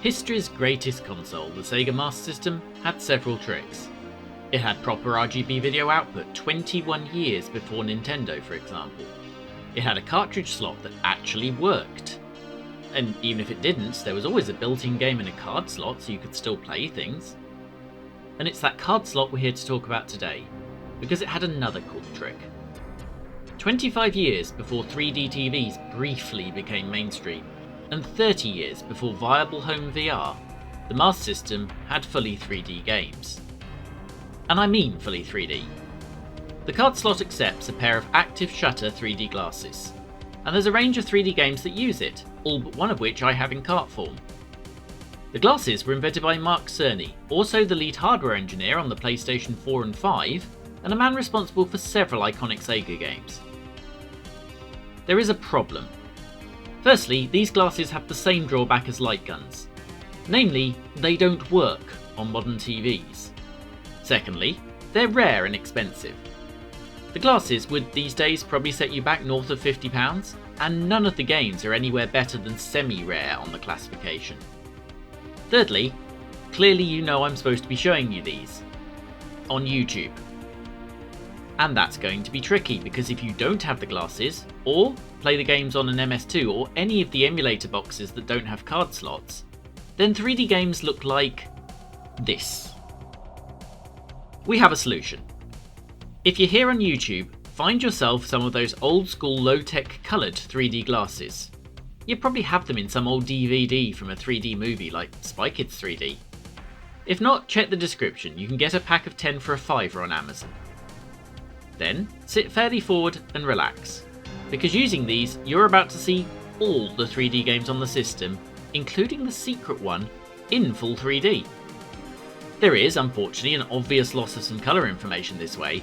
History's greatest console, the Sega Master System, had several tricks. It had proper RGB video output 21 years before Nintendo, for example. It had a cartridge slot that actually worked. And even if it didn't, there was always a built-in game in a card slot so you could still play things. And it's that card slot we're here to talk about today, because it had another cool trick. 25 years before 3D TVs briefly became mainstream, and 30 years before viable home VR, the Master System had fully 3D games. And I mean fully 3D. The card slot accepts a pair of active shutter 3D glasses, and there's a range of 3D games that use it, all but one of which I have in cart form. The glasses were invented by Mark Cerny, also the lead hardware engineer on the PlayStation 4 and 5, and a man responsible for several iconic Sega games. There is a problem. Firstly, these glasses have the same drawback as light guns. Namely, they don't work on modern TVs. Secondly, they're rare and expensive. The glasses would these days probably set you back north of £50, and none of the games are anywhere better than semi-rare on the classification. Thirdly, clearly you know I'm supposed to be showing you these on YouTube. And that's going to be tricky, because if you don't have the glasses, or play the games on an MS2 or any of the emulator boxes that don't have card slots, then 3D games look like this. We have a solution. If you're here on YouTube, find yourself some of those old school low-tech coloured 3D glasses. You probably have them in some old DVD from a 3D movie like Spy Kids 3D. If not, check the description, you can get a pack of 10 for a £5 on Amazon. Then, sit fairly forward and relax, because using these, you're about to see all the 3D games on the system, including the secret one, in full 3D. There is, unfortunately, an obvious loss of some colour information this way,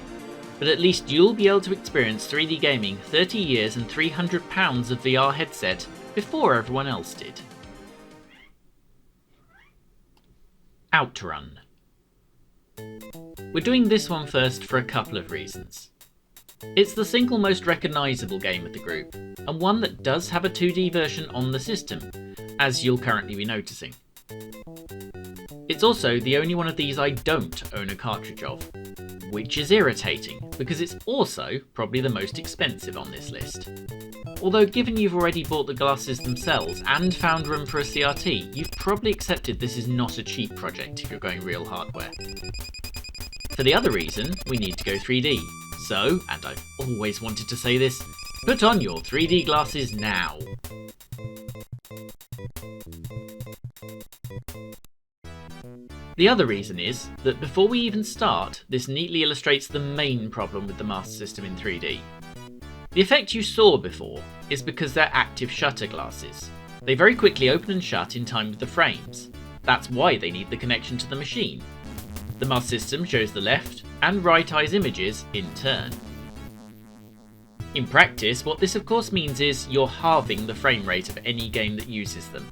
but at least you'll be able to experience 3D gaming 30 years and £300 of VR headset before everyone else did. Outrun. We're doing this one first for a couple of reasons. It's the single most recognisable game of the group, and one that does have a 2D version on the system, as you'll currently be noticing. It's also the only one of these I don't own a cartridge of, which is irritating, because it's also probably the most expensive on this list. Although given you've already bought the glasses themselves and found room for a CRT, you've probably accepted this is not a cheap project if you're going real hardware. For the other reason, we need to go 3D. So, and I've always wanted to say this, put on your 3D glasses now. The other reason is that before we even start, this neatly illustrates the main problem with the Master System in 3D. The effect you saw before is because they're active shutter glasses. They very quickly open and shut in time with the frames. That's why they need the connection to the machine. The Master System shows the left and right eye's images in turn. In practice, what this of course means is you're halving the frame rate of any game that uses them.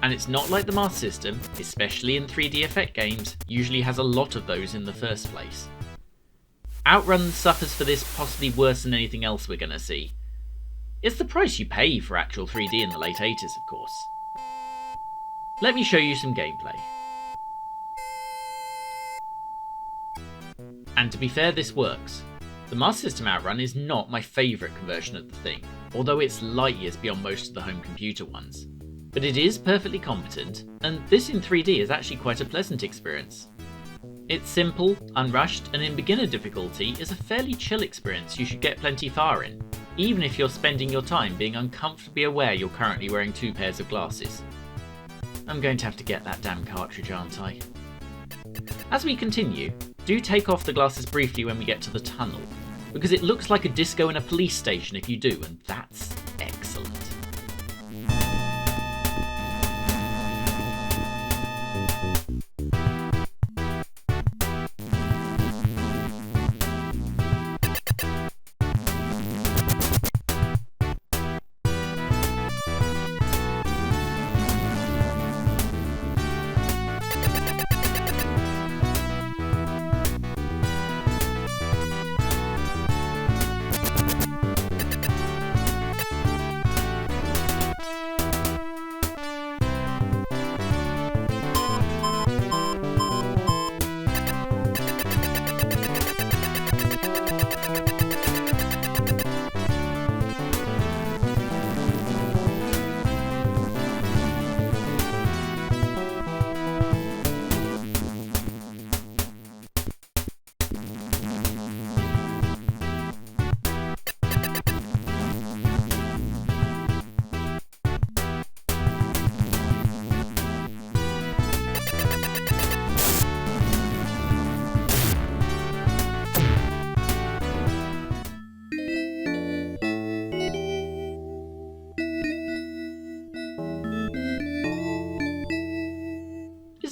And it's not like the Master System, especially in 3D effect games, usually has a lot of those in the first place. Outrun suffers for this possibly worse than anything else we're going to see. It's the price you pay for actual 3D in the late 80s, of course. Let me show you some gameplay. And to be fair, this works. The Master System Outrun is not my favourite conversion of the thing, although it's light years beyond most of the home computer ones. But it is perfectly competent, and this in 3D is actually quite a pleasant experience. It's simple, unrushed, and in beginner difficulty is a fairly chill experience you should get plenty far in, even if you're spending your time being uncomfortably aware you're currently wearing 2 pairs of glasses. I'm going to have to get that damn cartridge, aren't I? As we continue, do take off the glasses briefly when we get to the tunnel, because it looks like a disco in a police station if you do, and that's excellent.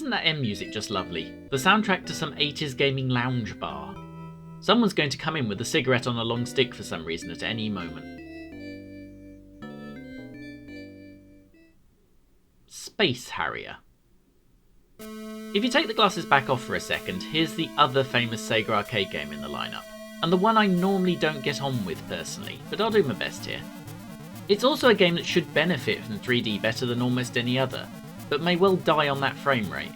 Isn't that end music just lovely? The soundtrack to some 80s gaming lounge bar. Someone's going to come in with a cigarette on a long stick for some reason at any moment. Space Harrier. If you take the glasses back off for a second, here's the other famous Sega arcade game in the lineup, and the one I normally don't get on with personally, but I'll do my best here. It's also a game that should benefit from 3D better than almost any other, but may well die on that frame rate.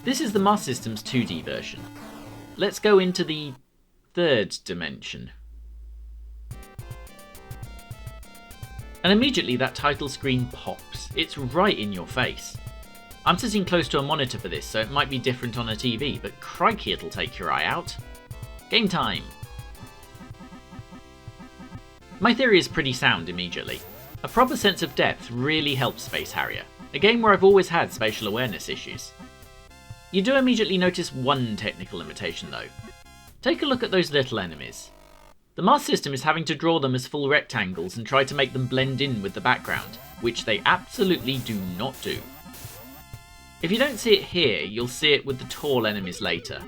This is the Master System's 2D version. Let's go into the third dimension. And immediately that title screen pops. It's right in your face. I'm sitting close to a monitor for this, so it might be different on a TV, but crikey it'll take your eye out. Game time! My theory is pretty sound immediately. A proper sense of depth really helps Space Harrier, a game where I've always had spatial awareness issues. You do immediately notice one technical limitation though. Take a look at those little enemies. The Master System is having to draw them as full rectangles and try to make them blend in with the background, which they absolutely do not do. If you don't see it here, you'll see it with the tall enemies later.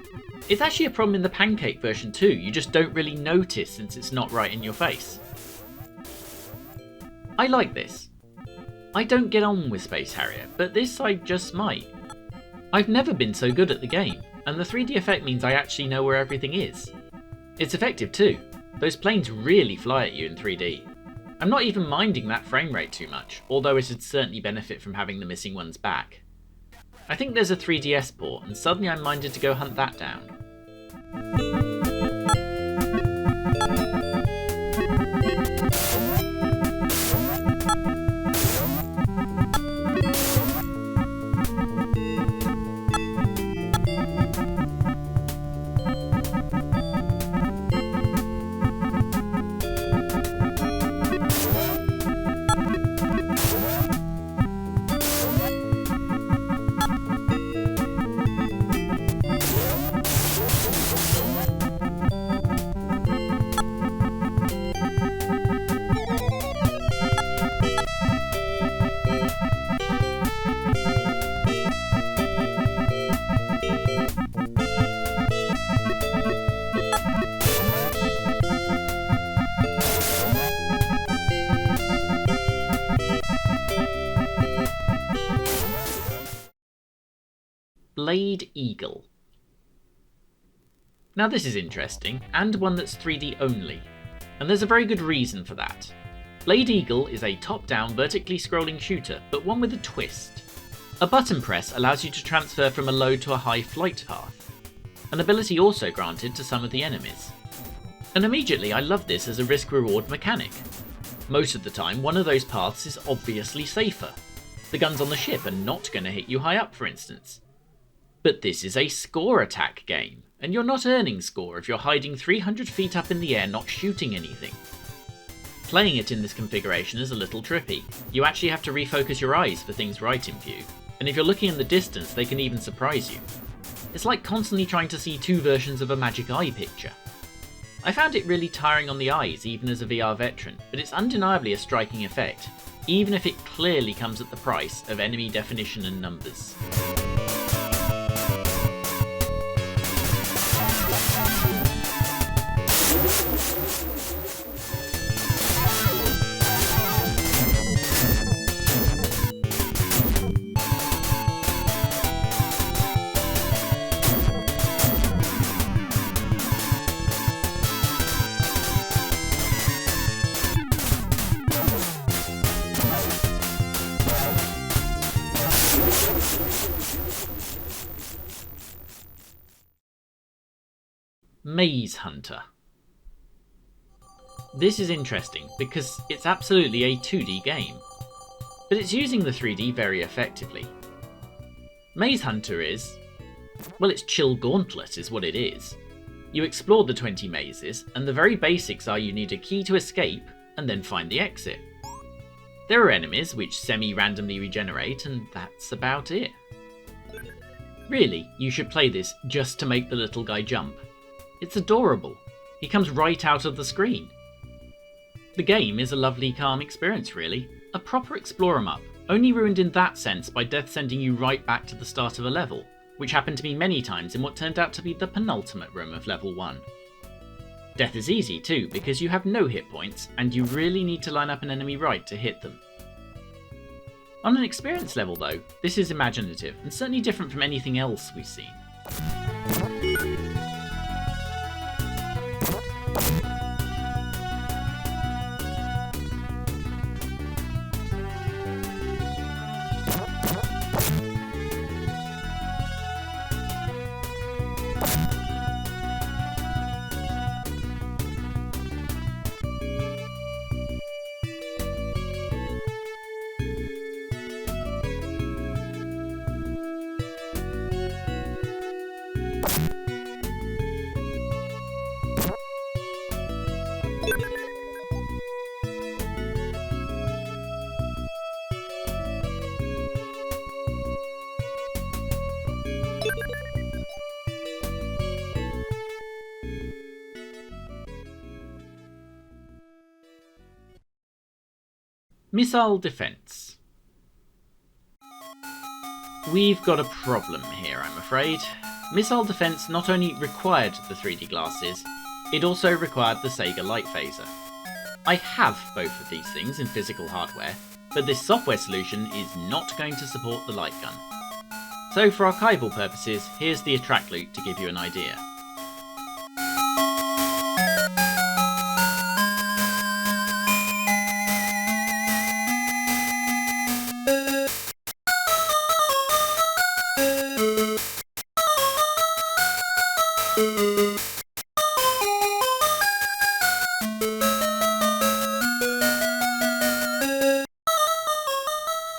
It's actually a problem in the Pancake version too, you just don't really notice since it's not right in your face. I like this. I don't get on with Space Harrier, but this I just might. I've never been so good at the game, and the 3D effect means I actually know where everything is. It's effective too. Those planes really fly at you in 3D. I'm not even minding that frame rate too much, although it'd certainly benefit from having the missing ones back. I think there's a 3DS port, and suddenly I'm minded to go hunt that down. Blade Eagle. Now this is interesting, and one that's 3D only, and there's a very good reason for that. Blade Eagle is a top-down, vertically scrolling shooter, but one with a twist. A button press allows you to transfer from a low to a high flight path, an ability also granted to some of the enemies. And immediately I love this as a risk-reward mechanic. Most of the time, one of those paths is obviously safer. The guns on the ship are not going to hit you high up, for instance. But this is a score attack game, and you're not earning score if you're hiding 300 feet up in the air not shooting anything. Playing it in this configuration is a little trippy. You actually have to refocus your eyes for things right in view, and if you're looking in the distance they can even surprise you. It's like constantly trying to see two versions of a magic eye picture. I found it really tiring on the eyes even as a VR veteran, but it's undeniably a striking effect, even if it clearly comes at the price of enemy definition and numbers. Maze Hunter. This is interesting because it's absolutely a 2D game, but it's using the 3D very effectively. Maze Hunter is, well, it's Chill Gauntlet is what it is. You explore the 20 mazes, and the very basics are you need a key to escape and then find the exit. There are enemies which semi-randomly regenerate, and that's about it. Really, you should play this just to make the little guy jump. It's adorable. He comes right out of the screen. The game is a lovely calm experience really, a proper explore 'em up, only ruined in that sense by death sending you right back to the start of a level, which happened to me many times in what turned out to be the penultimate room of level 1. Death is easy too, because you have no hit points, and you really need to line up an enemy right to hit them. On an experience level though, this is imaginative, and certainly different from anything else we've seen. Missile defense. We've got a problem here, I'm afraid. Missile defense not only required the 3D glasses, it also required the Sega light phaser. I have both of these things in physical hardware, but this software solution is not going to support the light gun. So for archival purposes, here's the attract loop to give you an idea.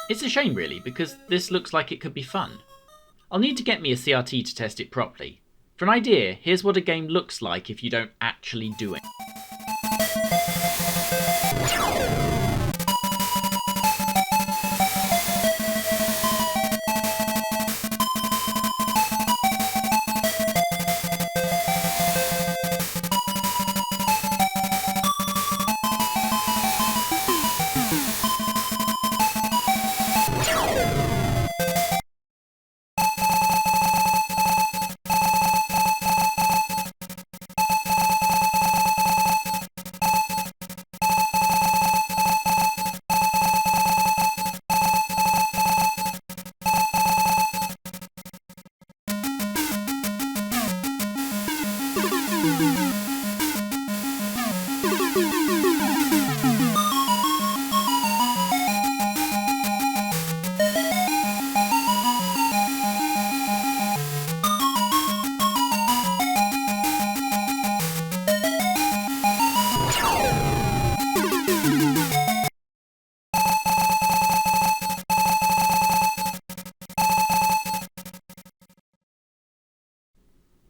It's a shame really, because this looks like it could be fun. I'll need to get me a CRT to test it properly. For an idea, here's what a game looks like if you don't actually do it.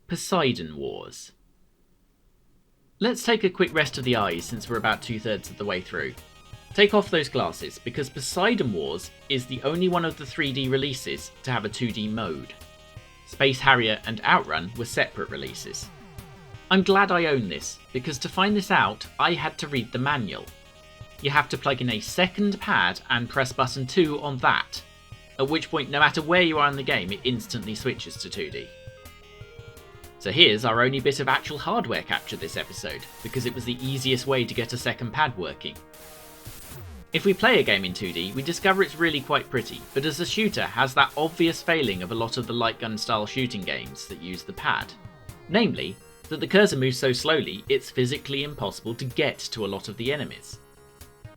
Poseidon Wars. Let's take a quick rest of the eyes since we're about 2/3 of the way through. Take off those glasses, because Poseidon Wars is the only one of the 3D releases to have a 2D mode. Space Harrier and Outrun were separate releases. I'm glad I own this, because to find this out I had to read the manual. You have to plug in a second pad and press button 2 on that, at which point no matter where you are in the game it instantly switches to 2D. So here's our only bit of actual hardware capture this episode, because it was the easiest way to get a second pad working. If we play a game in 2D, we discover it's really quite pretty, but as a shooter has that obvious failing of a lot of the light gun style shooting games that use the pad. Namely, that the cursor moves so slowly it's physically impossible to get to a lot of the enemies.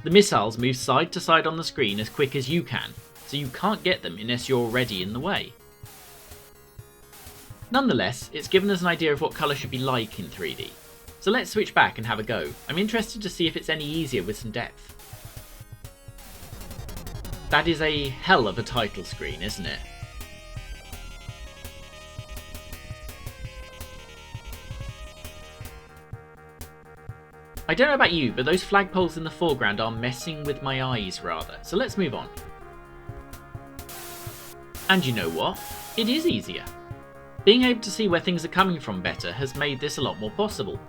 The missiles move side to side on the screen as quick as you can, so you can't get them unless you're already in the way. Nonetheless, it's given us an idea of what colour should be like in 3D. So let's switch back and have a go. I'm interested to see if it's any easier with some depth. That is a hell of a title screen, isn't it? I don't know about you, but those flagpoles in the foreground are messing with my eyes rather, so let's move on. And you know what? It is easier. Being able to see where things are coming from better has made this a lot more possible.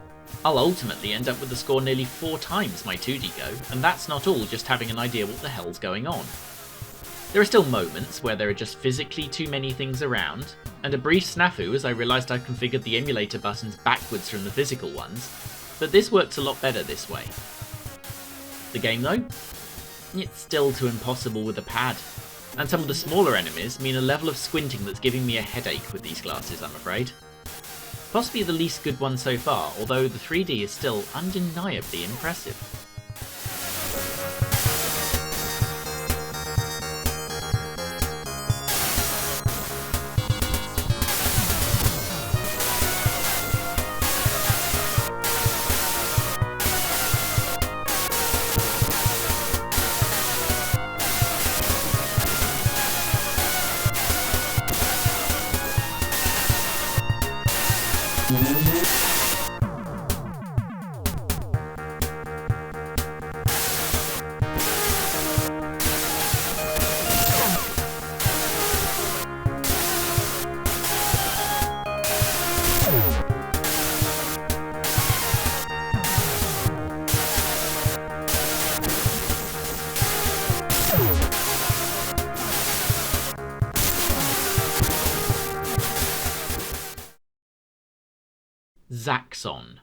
I'll ultimately end up with a score nearly 4 times my 2D go, and that's not all just having an idea what the hell's going on. There are still moments where there are just physically too many things around, and a brief snafu as I realised I configured the emulator buttons backwards from the physical ones, but this works a lot better this way. The game though? It's still too impossible with a pad, and some of the smaller enemies mean a level of squinting that's giving me a headache with these glasses, I'm afraid. Possibly the least good one so far, although the 3D is still undeniably impressive. Zaxxon.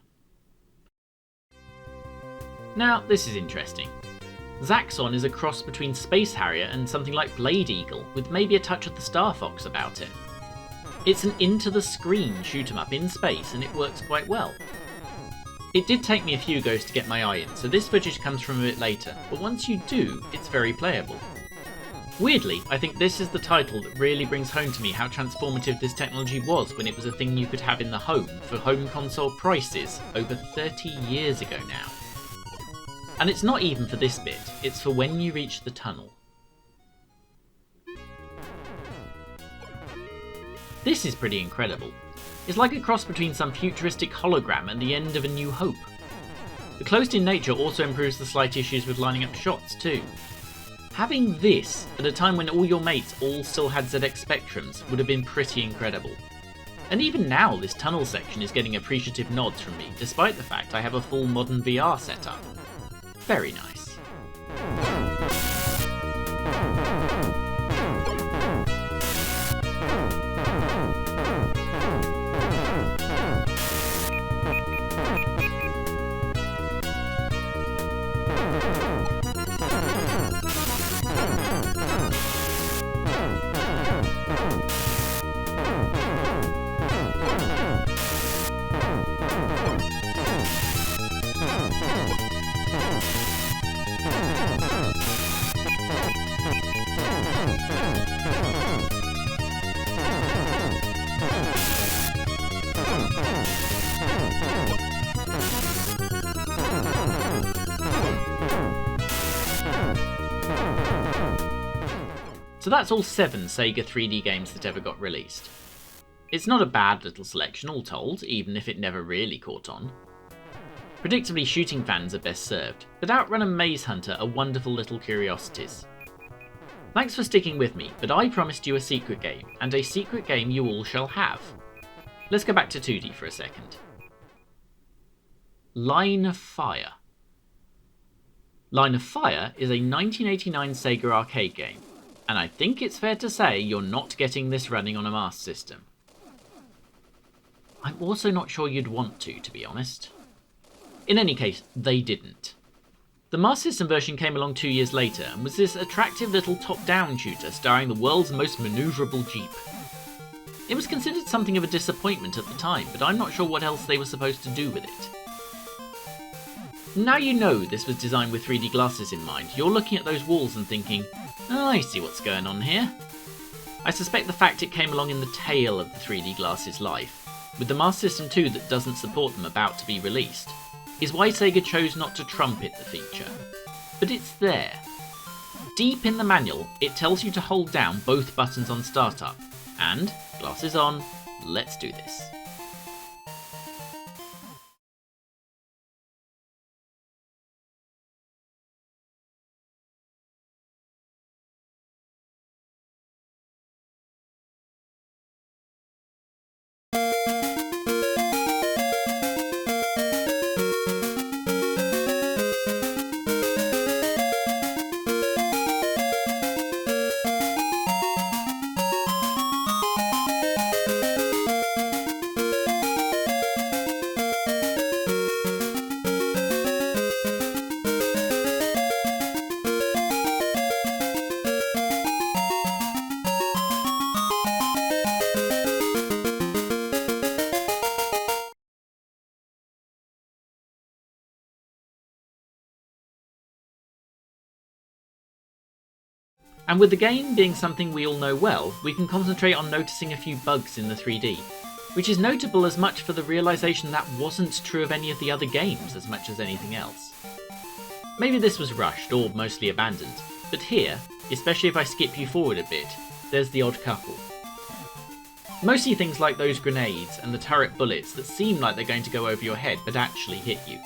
Now, this is interesting. Zaxxon is a cross between Space Harrier and something like Blade Eagle, with maybe a touch of the Star Fox about it. It's an into-the-screen shoot-'em-up in space, and it works quite well. It did take me a few goes to get my eye in, so this footage comes from a bit later, but once you do, it's very playable. Weirdly, I think this is the title that really brings home to me how transformative this technology was when it was a thing you could have in the home for home console prices over 30 years ago now. And it's not even for this bit, it's for when you reach the tunnel. This is pretty incredible. It's like a cross between some futuristic hologram and the end of A New Hope. The closed-in nature also improves the slight issues with lining up shots too. Having this at a time when all your mates all still had ZX Spectrums would have been pretty incredible. And even now this tunnel section is getting appreciative nods from me, despite the fact I have a full modern VR setup. Very nice. So that's all 7 Sega 3D games that ever got released. It's not a bad little selection all told, even if it never really caught on. Predictably, shooting fans are best served, but Outrun and Maze Hunter are wonderful little curiosities. Thanks for sticking with me, but I promised you a secret game, and a secret game you all shall have. Let's go back to 2D for a second. Line of Fire. Line of Fire is a 1989 Sega arcade game, and I think it's fair to say you're not getting this running on a Master System. I'm also not sure you'd want to be honest. In any case, they didn't. The Master System version came along 2 years later and was this attractive little top-down shooter starring the world's most manoeuvrable Jeep. It was considered something of a disappointment at the time, but I'm not sure what else they were supposed to do with it. Now you know this was designed with 3D glasses in mind, you're looking at those walls and thinking, oh, I see what's going on here. I suspect the fact it came along in the tail of the 3D glasses' life, with the Master System 2 that doesn't support them about to be released, is why Sega chose not to trumpet the feature. But it's there. Deep in the manual, it tells you to hold down both buttons on startup, and, glasses on, let's do this. And with the game being something we all know well, we can concentrate on noticing a few bugs in the 3D, which is notable as much for the realisation that wasn't true of any of the other games as much as anything else. Maybe this was rushed or mostly abandoned, but here, especially if I skip you forward a bit, there's the odd couple. Mostly things like those grenades and the turret bullets that seem like they're going to go over your head but actually hit you.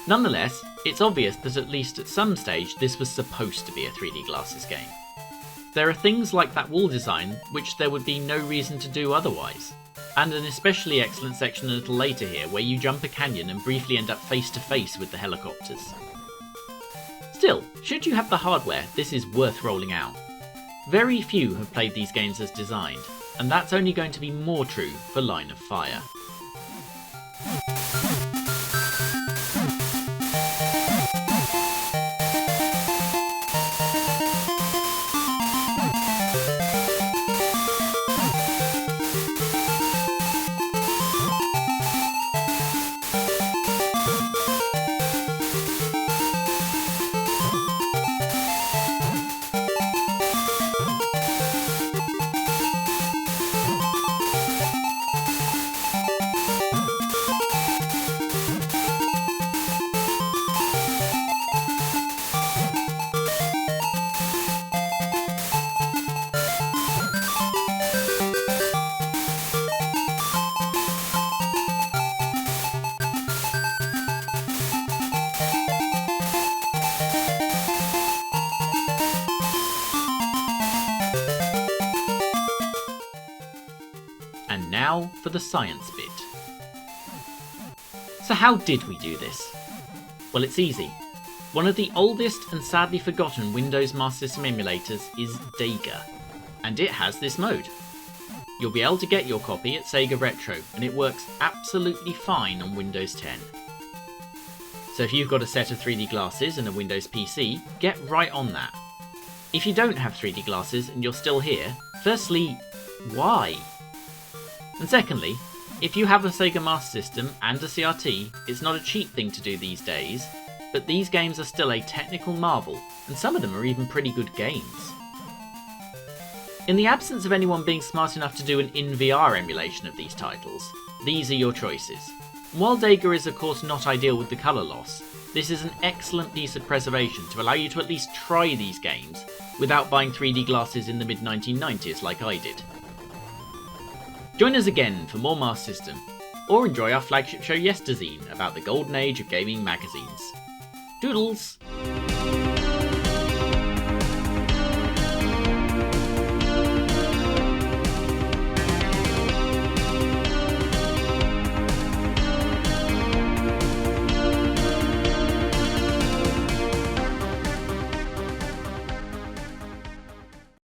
Nonetheless, it's obvious that at least at some stage this was supposed to be a 3D glasses game. There are things like that wall design which there would be no reason to do otherwise, and an especially excellent section a little later here where you jump a canyon and briefly end up face to face with the helicopters. Still, should you have the hardware, this is worth rolling out. Very few have played these games as designed, and that's only going to be more true for Line of Fire. And now for the science bit. So how did we do this? Well, it's easy. One of the oldest and sadly forgotten Windows Master System emulators is Dega, and it has this mode. You'll be able to get your copy at Sega Retro, and it works absolutely fine on Windows 10. So if you've got a set of 3D glasses and a Windows PC, get right on that. If you don't have 3D glasses and you're still here, firstly, why? And secondly, if you have a Sega Master System and a CRT, it's not a cheap thing to do these days, but these games are still a technical marvel, and some of them are even pretty good games. In the absence of anyone being smart enough to do an in-VR emulation of these titles, these are your choices. While Dega is of course not ideal with the colour loss, this is an excellent piece of preservation to allow you to at least try these games without buying 3D glasses in the mid-1990s like I did. Join us again for more Master System, or enjoy our flagship show Yesterzine about the golden age of gaming magazines. Doodles!